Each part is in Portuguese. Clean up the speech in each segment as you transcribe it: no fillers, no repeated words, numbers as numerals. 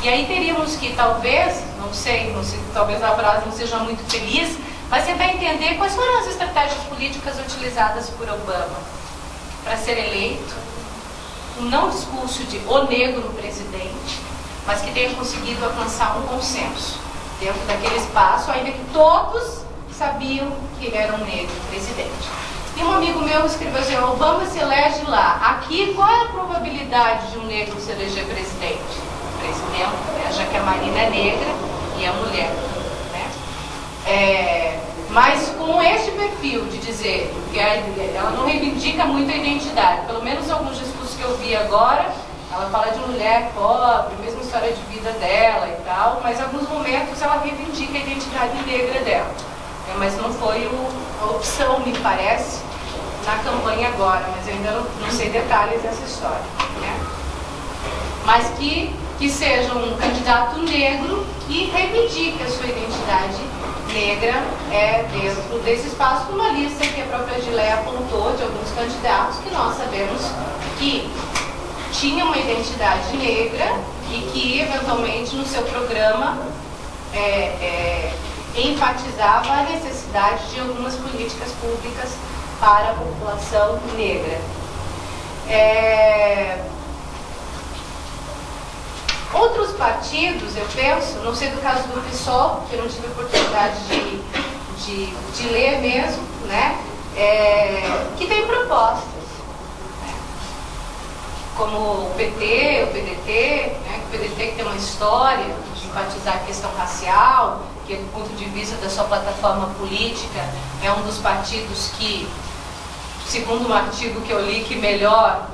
E aí teríamos que, talvez, não sei, talvez a frase não seja muito feliz, mas tentar entender quais foram as estratégias políticas utilizadas por Obama para ser eleito, um não discurso de o negro presidente, mas que tenha conseguido alcançar um consenso dentro daquele espaço, ainda que todos sabiam que ele era um negro presidente. E um amigo meu escreveu assim: Obama se elege lá. Aqui, qual é a probabilidade de um negro se eleger presidente? Presidente, né? Já que a Marina é negra e é mulher. Né? Mas com este perfil de dizer que ela não reivindica muito a identidade, pelo menos alguns discursos que eu vi agora, ela fala de mulher pobre, mesma história de vida dela e tal, mas em alguns momentos ela reivindica a identidade negra dela. Mas não foi a opção, me parece, na campanha agora, mas eu ainda não sei detalhes dessa história. Né? Mas que seja um candidato negro que reivindique a sua identidade negra dentro desse espaço, com uma lista que a própria Gileia apontou de alguns candidatos que nós sabemos que tinham uma identidade negra e que, eventualmente, no seu programa enfatizava a necessidade de algumas políticas públicas para a população negra. Outros partidos, eu penso, não sei do caso do PSOL, que eu não tive oportunidade de ler mesmo, né? Que tem propostas, né? Como o PT, o PDT, né? O PDT que tem uma história de enfatizar a questão racial, que do ponto de vista da sua plataforma política é um dos partidos que, segundo um artigo que eu li, que melhor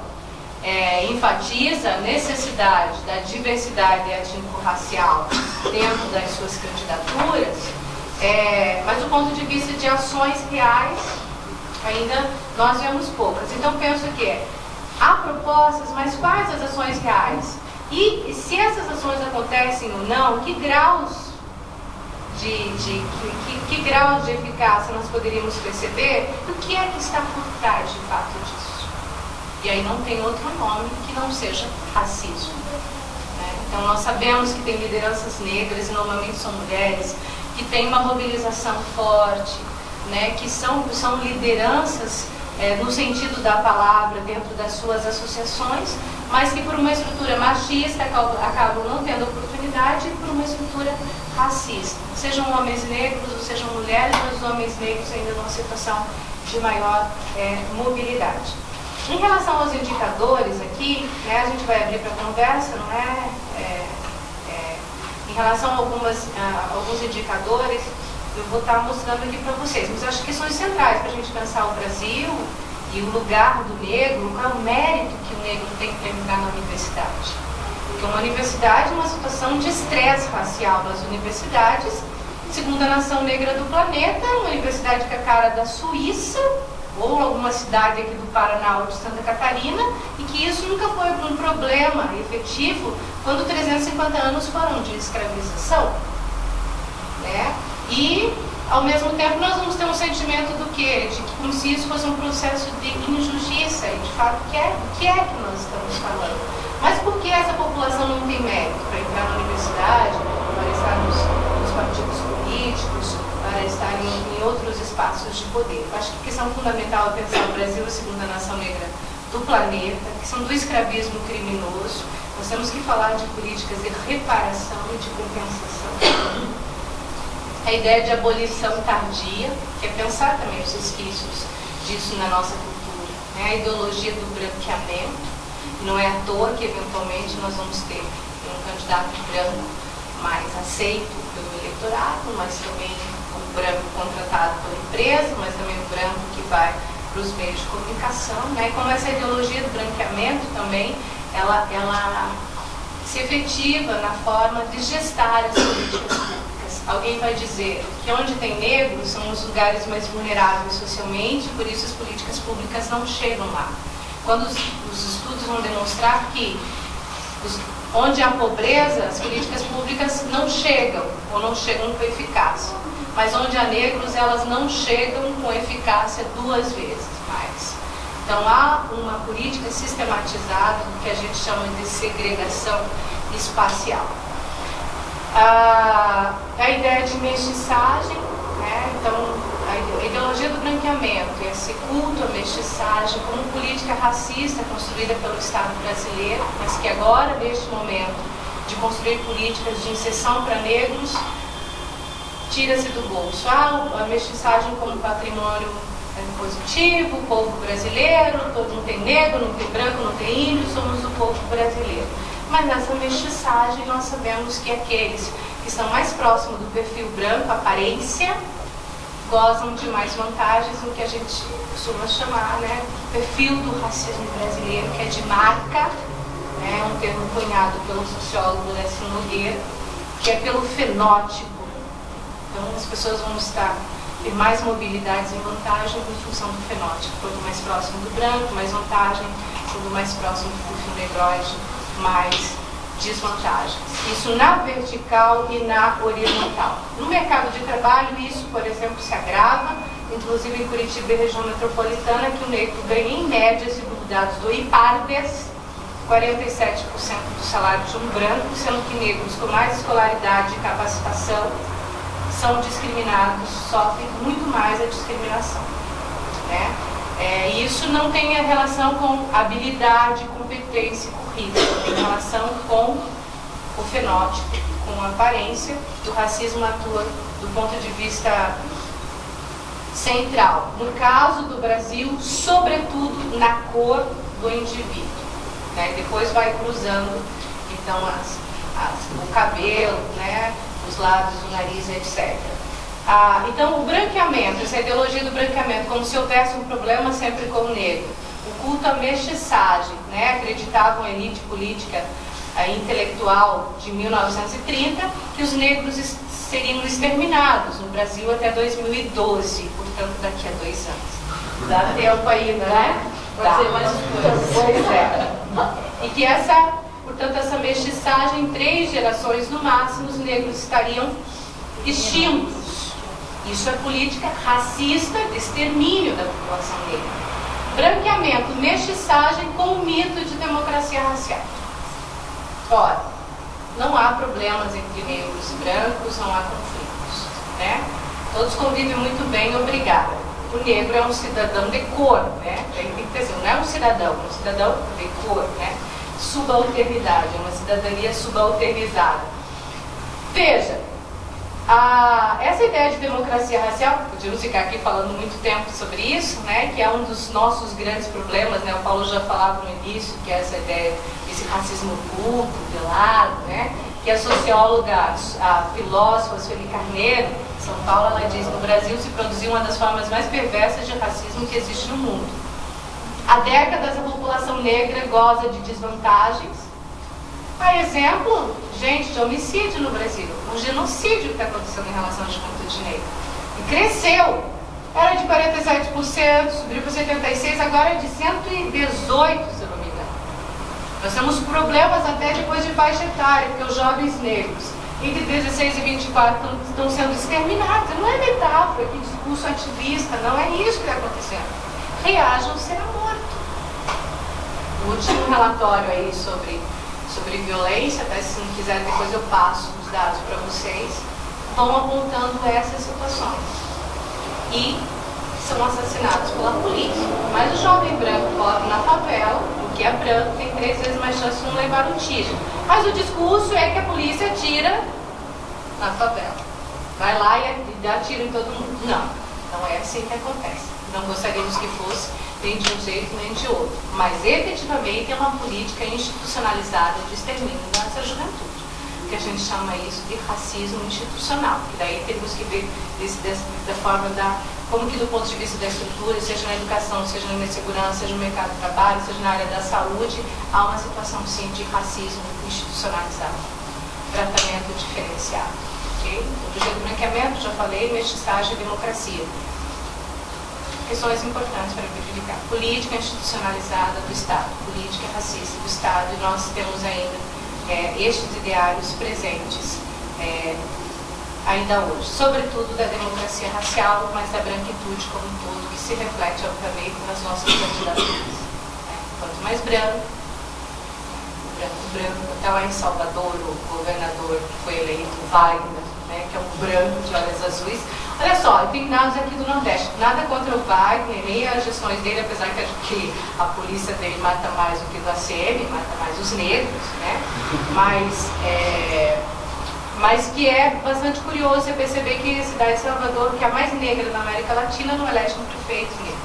enfatiza a necessidade da diversidade étnico-racial dentro das suas candidaturas, mas do ponto de vista de ações reais, ainda nós vemos poucas. Então penso que há propostas, mas quais as ações reais? E se essas ações acontecem ou não, que graus que graus de eficácia nós poderíamos perceber? O que é que está por trás de fato disso? E aí não tem outro nome que não seja racismo. Né? Então nós sabemos que tem lideranças negras, e normalmente são mulheres, que têm uma mobilização forte, né? Que são lideranças no sentido da palavra dentro das suas associações, mas que por uma estrutura machista acabam não tendo oportunidade, e por uma estrutura racista. Sejam homens negros ou sejam mulheres, mas os homens negros ainda numa situação de maior mobilidade. Em relação aos indicadores aqui, né, a gente vai abrir para conversa, não é? Em relação a alguns indicadores, eu vou estar mostrando aqui para vocês, mas acho que questões centrais para a gente pensar o Brasil e o lugar do negro, qual é o mérito que o negro tem para entrar na universidade. Porque uma universidade é uma situação de estresse racial nas universidades, segundo a nação negra do planeta, uma universidade que é a cara da Suíça, ou alguma cidade aqui do Paraná ou de Santa Catarina, e que isso nunca foi um problema efetivo quando 350 anos foram de escravização. Né? E, ao mesmo tempo, nós vamos ter um sentimento do quê? De que como se isso fosse um processo de injustiça, e de fato, o que é que nós estamos falando? Mas por que essa população não tem mérito para entrar na universidade, para estar nos partidos políticos, para estar em outros espaços de poder? Eu acho que a questão fundamental é pensar o Brasil, a segunda nação negra do planeta, a questão do escravismo criminoso. Nós temos que falar de políticas de reparação e de compensação. A ideia de abolição tardia, que é pensar também os resquícios disso na nossa cultura. Né? A ideologia do branqueamento. Não é à toa que, eventualmente, nós vamos ter um candidato branco mais aceito pelo eleitorado, mas também o branco contratado pela empresa, mas também o branco que vai para os meios de comunicação. Né? Como essa ideologia do branqueamento também, ela se efetiva na forma de gestar as políticas públicas. Alguém vai dizer que onde tem negros são os lugares mais vulneráveis socialmente, por isso as políticas públicas não chegam lá. Quando os estudos vão demonstrar que onde há pobreza, as políticas públicas não chegam, ou não chegam com eficácia. Mas onde há negros, elas não chegam com eficácia 2 vezes mais. Então há uma política sistematizada, que a gente chama de segregação espacial. A ideia de mestiçagem, né? Então, a ideologia do branqueamento, esse culto à mestiçagem como política racista construída pelo Estado brasileiro, mas que agora, neste momento de construir políticas de inserção para negros, tira-se do bolso. A mestiçagem como patrimônio positivo, o povo brasileiro, todo não tem negro, não tem branco, não tem índio, somos o povo brasileiro. Mas nessa mestiçagem nós sabemos que aqueles que são mais próximos do perfil branco, aparência, gozam de mais vantagens no que a gente costuma chamar, né, perfil do racismo brasileiro, que é de marca, né, um termo cunhado pelo sociólogo Lécio Nogueira, que é pelo fenótipo. Então as pessoas vão ter mais mobilidades e vantagens em função do fenótipo. Quanto mais próximo do branco, mais vantagem, quanto mais próximo do perfil negroide, mais desvantagens. Isso na vertical e na horizontal. No mercado de trabalho, isso, por exemplo, se agrava, inclusive em Curitiba e região metropolitana, que o negro ganha, em média, segundo dados do IPARDES, 47% do salário de um branco, sendo que negros com mais escolaridade e capacitação são discriminados, sofrem muito mais a discriminação, né? Isso não tem relação com habilidade, competência, currículo, tem relação com o fenótipo, com a aparência. O racismo atua do ponto de vista central. No caso do Brasil, sobretudo na cor do indivíduo, né? Depois vai cruzando, então, o cabelo, né? Os lábios, o nariz, etc. Então, o branqueamento, essa ideologia do branqueamento, como se houvesse um problema sempre com o negro. O culto à mestiçagem, né? Acreditavam a elite política intelectual de 1930 que os negros seriam exterminados no Brasil até 2012, portanto, daqui a 2 anos. Dá tempo ainda, né? Pode ser mais pois é. E que portanto, essa mestiçagem, em 3 gerações no máximo, os negros estariam extintos. Isso é política racista de extermínio da população negra. Branqueamento, mestiçagem com o mito de democracia racial. Ora, não há problemas entre negros e brancos, não há conflitos, né? Todos convivem muito bem, obrigada. O negro é um cidadão de cor, né? Tem que ter, não é um cidadão de cor, né? Subalternidade, é uma cidadania subalternizada. Veja, essa ideia de democracia racial, podíamos ficar aqui falando muito tempo sobre isso, né, que é um dos nossos grandes problemas, né, o Paulo já falava no início, que é essa ideia, esse racismo oculto, velado, né, que a socióloga, a filósofa Sueli Carneiro, em São Paulo, ela diz, no Brasil se produziu uma das formas mais perversas de racismo que existe no mundo. Há décadas a população negra goza de desvantagens. A exemplo, gente, de homicídio no Brasil, um genocídio que está acontecendo em relação à juventude negra. E cresceu. Era de 47%, subiu para 76%, agora é de 118%, se eu não me engano. Nós temos problemas até depois de faixa etária, porque os jovens negros, entre 16 e 24, estão sendo exterminados. Não é metáfora, que discurso ativista, não é isso que está acontecendo. Reajam ao ser morto. O último relatório aí sobre violência, até se não quiser depois eu passo os dados para vocês, vão apontando essas situações. E são assassinados pela polícia. Mas o jovem branco pobre na favela, o que é branco, tem 3 vezes mais chance de não levar um tiro. Mas o discurso é que a polícia atira na favela. Vai lá e dá tiro em todo mundo. Não é assim que acontece. Não gostaríamos que fosse nem de um jeito nem de outro. Mas efetivamente é uma política institucionalizada de extermínio dessa juventude. Que a gente chama isso de racismo institucional. Que daí temos que ver da forma como que do ponto de vista da estrutura, seja na educação, seja na segurança, seja no mercado de trabalho, seja na área da saúde, há uma situação sim de racismo institucionalizado. Tratamento diferenciado. Okay? O jeito do branqueamento, já falei, mestiçagem e democracia. Questões importantes para verificar. Política institucionalizada do Estado, política racista do Estado, e nós temos ainda estes ideários presentes ainda hoje, sobretudo da democracia racial, mas da branquitude como um todo, que se reflete, obviamente, nas nossas candidaturas. Quanto mais branco, está lá em Salvador, o governador que foi eleito Wagner, né, que é um branco de olhos azuis. Olha só, eu tenho dados aqui do Nordeste, nada contra o Wagner, nem as gestões dele, apesar que a polícia dele mata mais do que do ACM, mata mais os negros, né? Mas que é bastante curioso você perceber que a cidade de Salvador, que é a mais negra da América Latina, não elege um prefeito negro,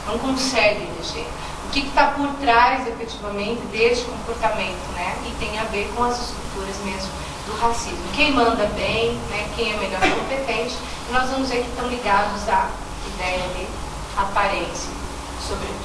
não consegue eleger. O que está por trás, efetivamente, deste comportamento, né? E tem a ver com as estruturas mesmo do racismo. Quem manda bem, né? Quem é melhor competente, e nós vamos ver que estão ligados à ideia de aparência, sobretudo.